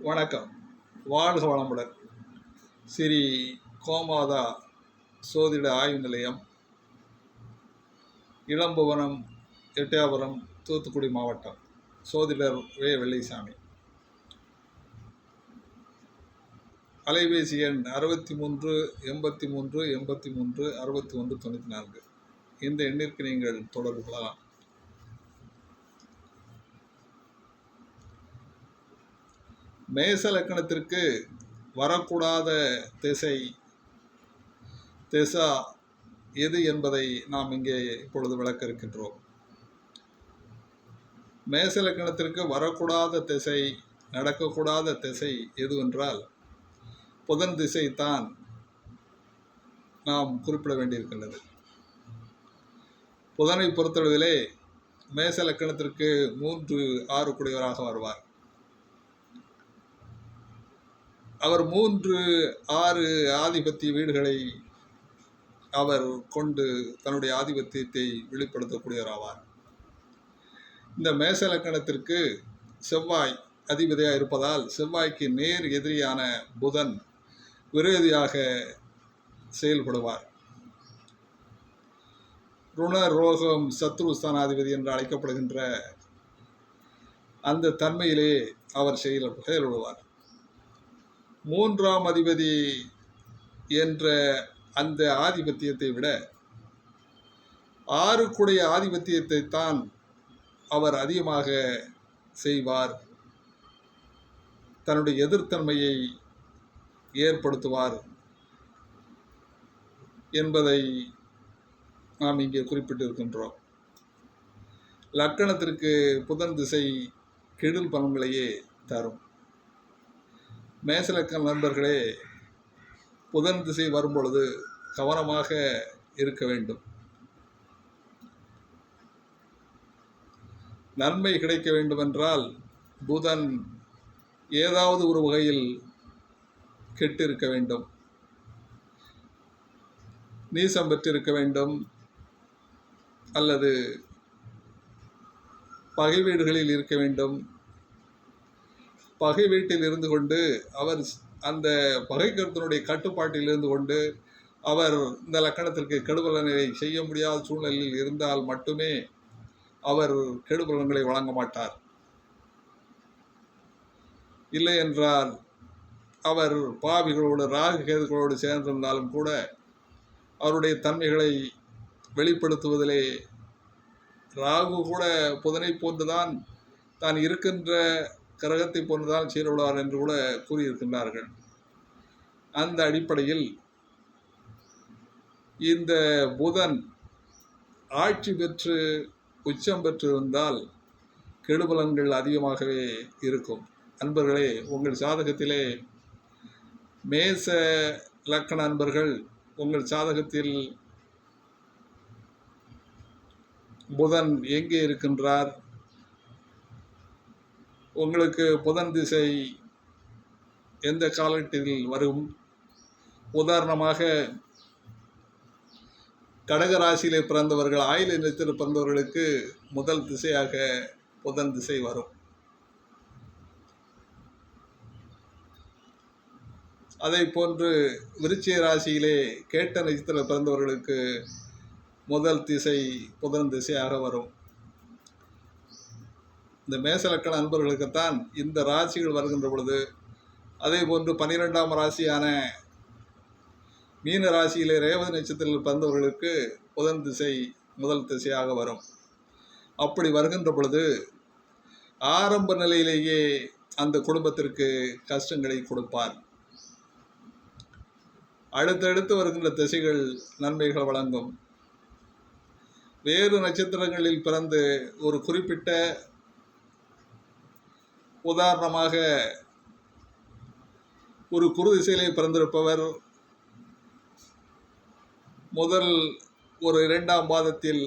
வணக்கம். வாழ்க வளமுடன். ஸ்ரீ கோமாதா சோதிட ஆய்வு நிலையம், இளம்புவனம், எட்டயபுரம், தூத்துக்குடி மாவட்டம். சோதிடர் வே. வெள்ளைசாமி. அலைபேசி எண் 63 83 83 61 94. இந்த எண்ணிற்கு நீங்கள் தொடர்பு கொள்ளலாம். மேச லக்கணத்திற்கு வரக்கூடாத திசா எது என்பதை நாம் இங்கே இப்பொழுது விளக்க இருக்கின்றோம். மேச லக்கணத்திற்கு வரக்கூடாத திசை, நடக்கக்கூடாத திசை எதுவென்றால் புதன் திசை தான் நாம் குறிப்பிட வேண்டியிருக்கின்றது. புதனை பொறுத்தளவிலே மேச லக்கணத்திற்கு 3 6 குடையவராக வருவார். அவர் 3 6 ஆதிபத்திய வீடுகளை அவர் கொண்டு தன்னுடைய ஆதிபத்தியத்தை வெளிப்படுத்தக்கூடியவராவார். இந்த மேச லக்கணத்திற்கு செவ்வாய் அதிபதியாக இருப்பதால் செவ்வாய்க்கு நேர் எதிரியான புதன் விரோதியாக செயல்படுவார். ருண ரோகம் சத்ருஸ்தானாதிபதி என்று அழைக்கப்படுகின்ற அந்த தன்மையிலே அவர் செயல்படுவார். 3ஆம் அதிபதி என்ற அந்த ஆதிபத்தியத்தை விட 6 குடைய ஆதிபத்தியத்தை தான் அவர் அதிகமாக செய்வார். தன்னுடைய எதிர்த்தன்மையை ஏற்படுத்துவார் என்பதை நாம் இங்கே குறிப்பிட்டிருக்கின்றோம். லக்கணத்திற்கு புதன் திசை கெடுல் பலன்களையே தரும். மேசலக்கண நண்பர்களே, புதன் திசை வரும்பொழுது கவனமாக இருக்க வேண்டும். நன்மை கிடைக்க வேண்டுமென்றால் புதன் ஏதாவது ஒரு வகையில் கெட்டிருக்க வேண்டும், நீசம் பெற்றிருக்க வேண்டும், அல்லது பகை வீடுகளில் இருக்க வேண்டும். பகை வீட்டில் இருந்து கொண்டு அவர் அந்த பகைக்கருத்தினுடைய கட்டுப்பாட்டில் இருந்து கொண்டு அவர் இந்த லக்கணத்திற்கு கெடுபலனை செய்ய முடியாத சூழ்நிலையில் இருந்தால் மட்டுமே அவர் கெடுபலன்களை வழங்க மாட்டார். இல்லை என்றால் அவர் பாவிகளோடு ராகு கேதுகளோடு சேர்ந்திருந்தாலும் கூட அவருடைய தன்மைகளை வெளிப்படுத்துவதிலே ராகு கூட புதனை போன்றுதான் தான் இருக்கின்ற கிரகத்தை போன்றுதான் சீரொழுவார் என்று கூட கூறியிருக்கின்றார்கள். அந்த அடிப்படையில் இந்த புதன் ஆட்சி பெற்று உச்சம் பெற்று இருந்தால் கெடுபலன்கள் அதிகமாகவே இருக்கும். அன்பர்களே, உங்கள் சாதகத்திலே மேச லக்கண அன்பர்கள் உங்கள் சாதகத்தில் புதன் எங்கே இருக்கின்றார், உங்களுக்கு புதன் திசை எந்த காலகட்டத்தில் வரும்? உதாரணமாக கடக ராசியிலே பிறந்தவர்கள், ஆயில்ய நட்சத்திரத்தில் பிறந்தவர்களுக்கு முதல் திசையாக புதன் திசை வரும். அதை போன்று விருச்சிக ராசியிலே கேட்ட நட்சத்திரத்தில் பிறந்தவர்களுக்கு முதல் திசை புதன் திசையாக வரும். இந்த மேசலக்கண அன்பர்களுக்குத்தான் இந்த ராசிகள் வருகின்ற பொழுது, அதே போன்று 12ஆம் ராசியான மீன ராசியிலே ரேவதி நட்சத்திரத்தில் பிறந்தவர்களுக்கு புதன் திசை முதல் திசையாக வரும். அப்படி வருகின்ற பொழுது ஆரம்ப நிலையிலேயே அந்த குடும்பத்திற்கு கஷ்டங்களை கொடுப்பார். அடுத்தடுத்து வருகின்ற திசைகள் நன்மைகள் வழங்கும். வேறு நட்சத்திரங்களில் பிறந்து ஒரு குறிப்பிட்ட, உதாரணமாக ஒரு குரு திசையிலே பிறந்திருப்பவர் முதல் ஒரு 2ஆம் பாதத்தில்,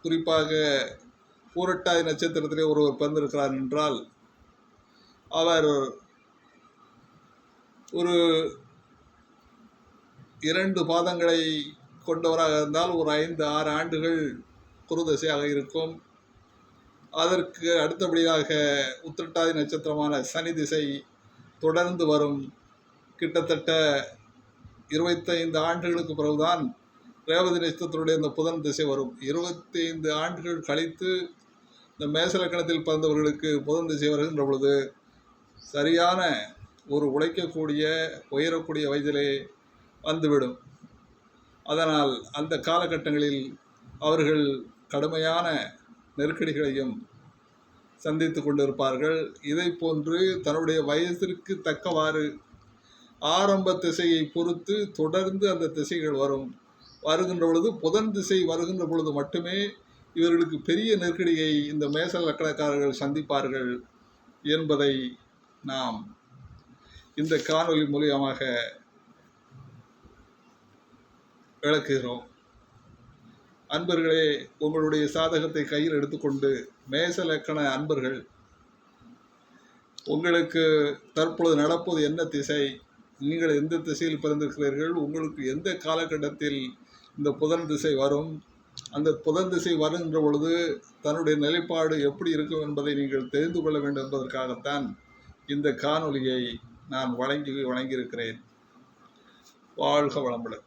குறிப்பாக பூரட்டாதி நட்சத்திரத்திலே ஒருவர் பிறந்திருக்கிறார் என்றால் அவர் ஒரு 2 பாதங்களை கொண்டவராக இருந்தால் ஒரு 5 6 ஆண்டுகள் குரு திசையாக இருக்கும். அதற்கு அடுத்தபடியாக உத்திரட்டாதி நட்சத்திரமான சனி திசை தொடர்ந்து வரும். கிட்டத்தட்ட 25 ஆண்டுகளுக்கு பிறகுதான் ரேவதி நட்சத்திரத்துடைய இந்த புதன் திசை வரும். 25 ஆண்டுகள் கழித்து இந்த மேசலக்கணத்தில் பிறந்தவர்களுக்கு புதன் திசை வருகின்ற பொழுது சரியான ஒரு உழைக்கக்கூடிய உயரக்கூடிய வயதிலே வந்துவிடும். அதனால் அந்த காலகட்டங்களில் அவர்கள் கடுமையான நெருக்கடிகளையும் சந்தித்து கொண்டிருப்பார்கள். இதை போன்று தன்னுடைய வயதிற்கு தக்கவாறு ஆரம்ப திசையை பொறுத்து தொடர்ந்து அந்த திசைகள் வருகின்ற பொழுது புதன் திசை வருகின்ற பொழுது மட்டுமே இவர்களுக்கு பெரிய நெருக்கடியை இந்த மேச லக்கணக்காரர்கள் சந்திப்பார்கள் என்பதை நாம் இந்த காணொளி மூலியமாக விளக்குகிறோம். அன்பர்களே, உங்களுடைய சாதகத்தை கையில் எடுத்துக்கொண்டு மேச லக்கண அன்பர்கள் உங்களுக்கு தற்பொழுது நடப்பது என்ன திசை, நீங்கள் எந்த திசையில் பிறந்திருக்கிறீர்கள், உங்களுக்கு எந்த காலகட்டத்தில் இந்த புதன் திசை வரும், அந்த புதன் திசை வருகின்ற பொழுது தன்னுடைய நிலைப்பாடு எப்படி இருக்கும் என்பதை நீங்கள் தெரிந்து கொள்ள வேண்டும் என்பதற்காகத்தான் இந்த காணொளியை நான் வழங்கியிருக்கிறேன். வாழ்க வளமுடன்.